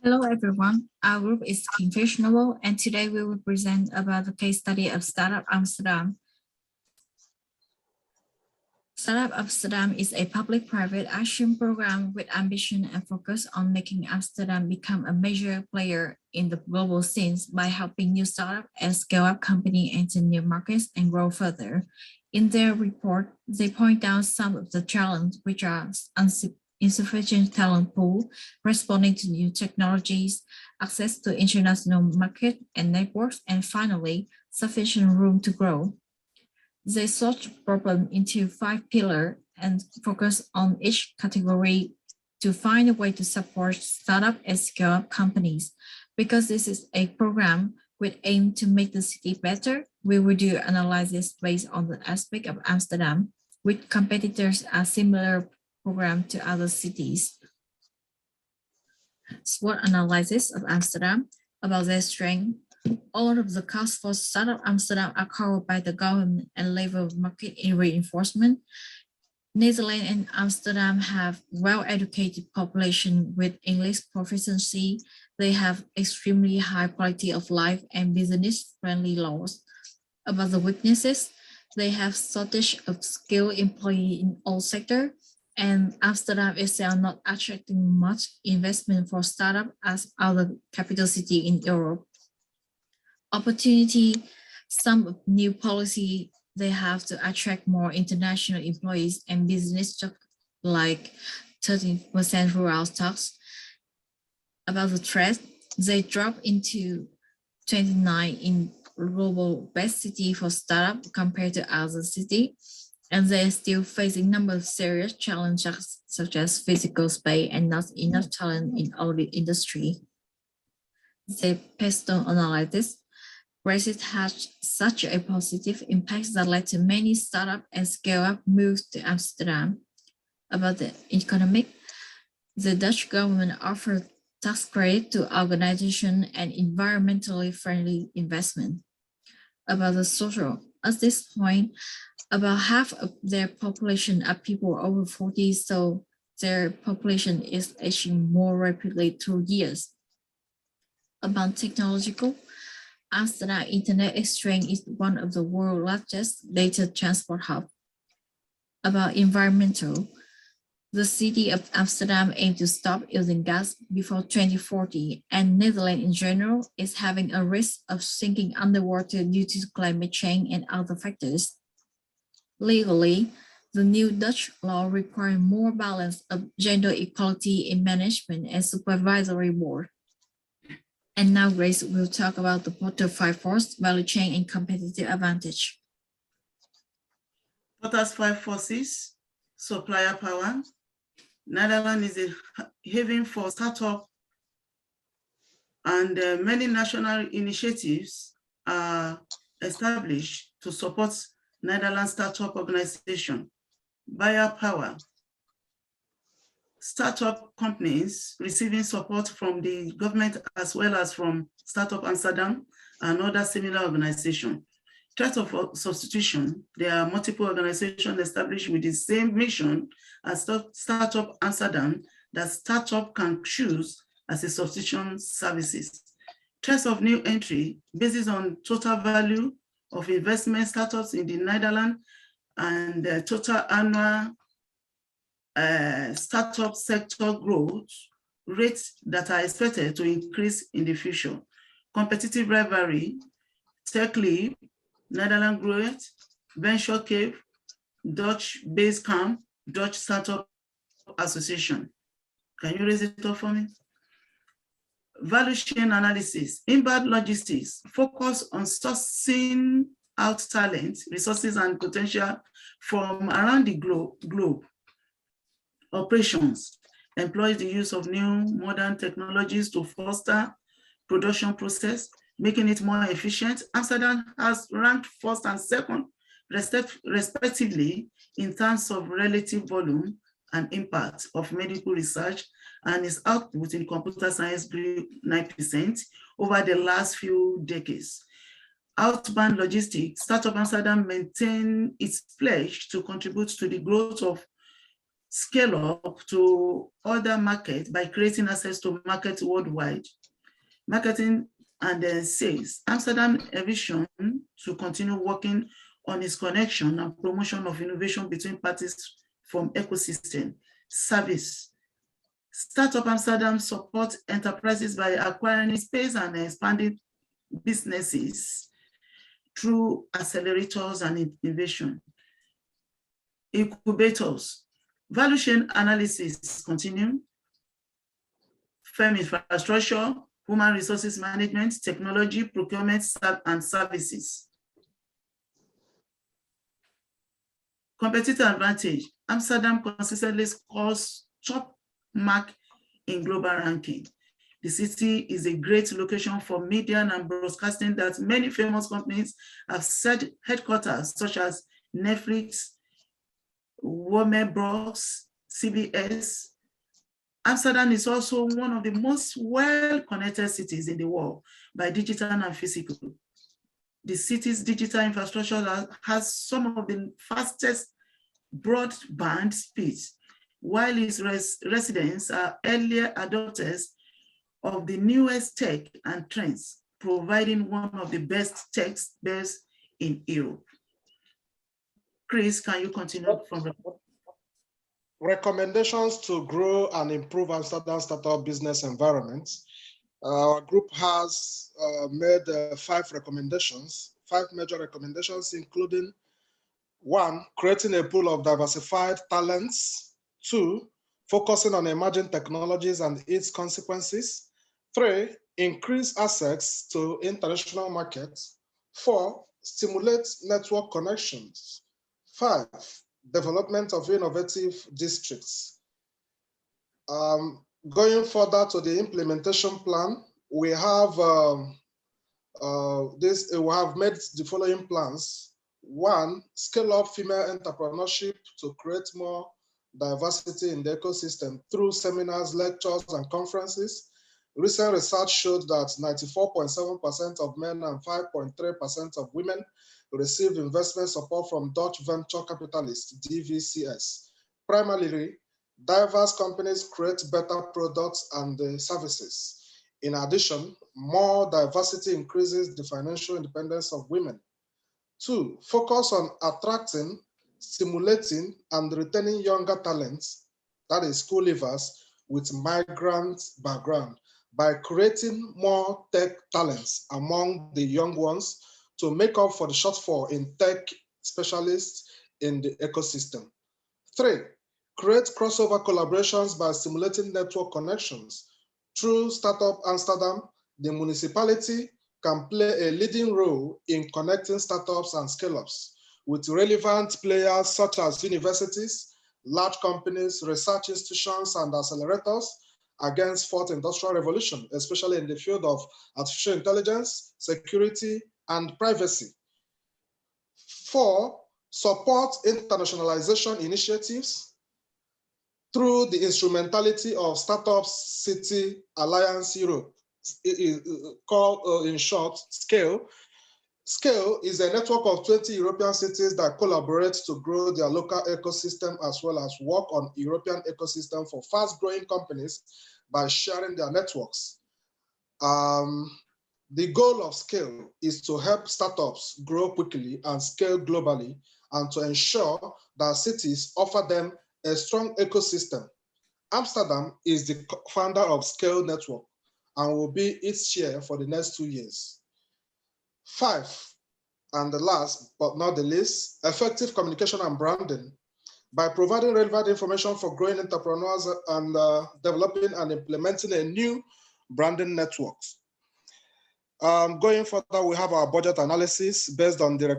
Hello everyone, our group is Kingfish Nobel, and today we will present about the case study of Startup Amsterdam. Startup Amsterdam is a public-private action program with ambition and focus on making Amsterdam become a major player in the global scene by helping new startup and scale-up companies enter new markets and grow further. In their report, they point out some of the challenges, which are insufficient talent pool, responding to new technologies, access to international market and networks, and finally, sufficient room to grow. They sort the problem into 5 pillars and focus on each category to find a way to support startup and scale-up companies. Because this is a program with aim to make the city better, we will do analysis based on the aspect of Amsterdam, with competitors are similar program to other cities. SWOT analysis of Amsterdam about their strength. All of the costs for Startup Amsterdam are covered by the government and labor market reinforcement. Netherlands and Amsterdam have well-educated population with English proficiency. They have extremely high quality of life and business-friendly laws. About the weaknesses, they have shortage of skilled employees in all sectors, and Amsterdam is not attracting much investment for startup as other capital city in Europe. Opportunity, some new policy, they have to attract more international employees and business jobs like 30% rural tax. About the threat, they drop into 29 in global best city for startup compared to other cities. And they're still facing a number of serious challenges, such as physical space and not enough talent in all the industry. The Peston analysis, Brexit has such a positive impact that led to many startup and scale-up moves to Amsterdam. About the economic, the Dutch government offered tax credit to organizations and environmentally friendly investment. About the social, at this point, about half of their population are people over 40, so their population is aging more rapidly through years. About technological, Amsterdam Internet Exchange is one of the world's largest data transport hubs. About environmental, the city of Amsterdam aims to stop using gas before 2040, and Netherlands in general is having a risk of sinking underwater due to climate change and other factors. Legally, the new Dutch law requires more balance of gender equality in management and supervisory board. And now Grace will talk about the Porter 5 force, value chain, and competitive advantage. Porter's 5 forces, supplier power. Netherlands is a haven for startup, and many national initiatives are established to support Netherlands startup organization. Buyer power. Startup companies receiving support from the government as well as from Startup Amsterdam and other similar organizations. Threat of substitution, there are multiple organizations established with the same mission as Startup Amsterdam that startup can choose as a substitution services. Threat of new entry, based on total value of investment startups in the Netherlands and the total annual startup sector growth rates that are expected to increase in the future. Competitive rivalry, TechLeap, Netherlands Growth, Venture Cave, Dutch Basecamp, Dutch Startup Association. Can you raise it up for me? Value chain analysis, inbound logistics, focus on sourcing out talent, resources, and potential from around the globe. Operations, employs the use of new modern technologies to foster production process, making it more efficient. Amsterdam has ranked first and second, respectively, in terms of relative volume and impact of medical research, and its output in computer science grew 9% over the last few decades. Outbound logistics, Startup Amsterdam maintained its pledge to contribute to the growth of scale up to other markets by creating access to markets worldwide. Marketing and sales. Amsterdam vision to continue working on its connection and promotion of innovation between parties from ecosystem. Service. Startup Amsterdam supports enterprises by acquiring space and expanding businesses through accelerators and innovation. Incubators. Value chain analysis continue. Firm infrastructure, human resources management, technology, procurement, and services. Competitive advantage. Amsterdam consistently scores top mark in global ranking. The city is a great location for media and broadcasting that many famous companies have set headquarters, such as Netflix, Warner Bros., CBS. Amsterdam is also one of the most well-connected cities in the world by digital and physical. The city's digital infrastructure has some of the fastest broadband speeds, while its residents are early adopters of the newest tech and trends, providing one of the best tech space in Europe. Chris, can you continue from the recommendations to grow and improve Amsterdam startup business environment? Our group has made 5 recommendations, 5 major recommendations, including 1, creating a pool of diversified talents. 2, focusing on emerging technologies and its consequences. 3, increase access to international markets. 4, stimulate network connections. 5, development of innovative districts. Going further to the implementation plan, we have we have made the following plans. 1, scale up female entrepreneurship to create more diversity in the ecosystem through seminars, lectures, and conferences. Recent research showed that 94.7% of men and 5.3% of women received investment support from Dutch venture capitalists, DVCS. Primarily, diverse companies create better products and services. In addition, more diversity increases the financial independence of women. 2, focus on attracting, stimulating, and retaining younger talents, that is school leavers, with migrant background by creating more tech talents among the young ones to make up for the shortfall in tech specialists in the ecosystem. 3, create crossover collaborations by stimulating network connections. Through Startup Amsterdam, the municipality can play a leading role in connecting startups and scale-ups with relevant players such as universities, large companies, research institutions, and accelerators against fourth industrial revolution, especially in the field of artificial intelligence, security, and privacy. 4, support internationalization initiatives through the instrumentality of Startup City Alliance Europe, called in short, SCALE. SCALE is a network of 20 European cities that collaborate to grow their local ecosystem as well as work on European ecosystem for fast-growing companies by sharing their networks. The goal of SCALE is to help startups grow quickly and scale globally, and to ensure that cities offer them a strong ecosystem. Amsterdam is the founder of SCALE Network and will be its chair for the next 2 years. 5, and the last but not the least, effective communication and branding. By providing relevant information for growing entrepreneurs and developing and implementing a new branding network. Going further, we have our budget analysis based on the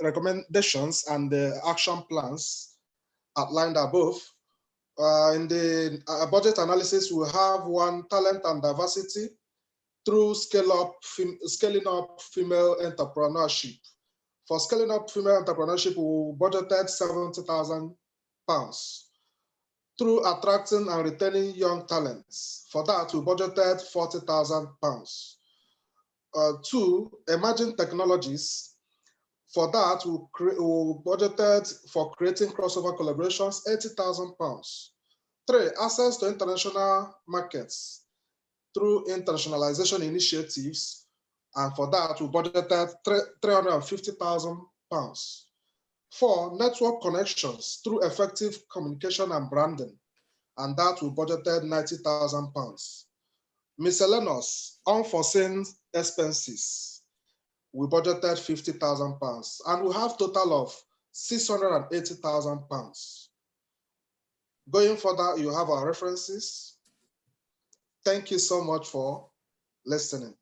recommendations and the action plans outlined above. In the budget analysis, we have 1, talent and diversity through scaling up female entrepreneurship. For scaling up female entrepreneurship, we budgeted £70,000. Through attracting and retaining young talents, for that we budgeted £40,000. 2, emerging technologies. For that, we budgeted for creating crossover collaborations, £80,000. 3, access to international markets through internationalization initiatives. And for that, we budgeted £350,000. 4, network connections through effective communication and branding. And that we budgeted £90,000. Miscellaneous, unforeseen expenses, we budgeted £50,000. And we have total of £680,000. Going further, you have our references. Thank you so much for listening.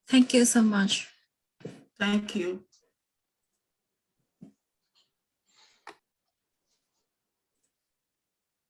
Thank you so much. Thank you.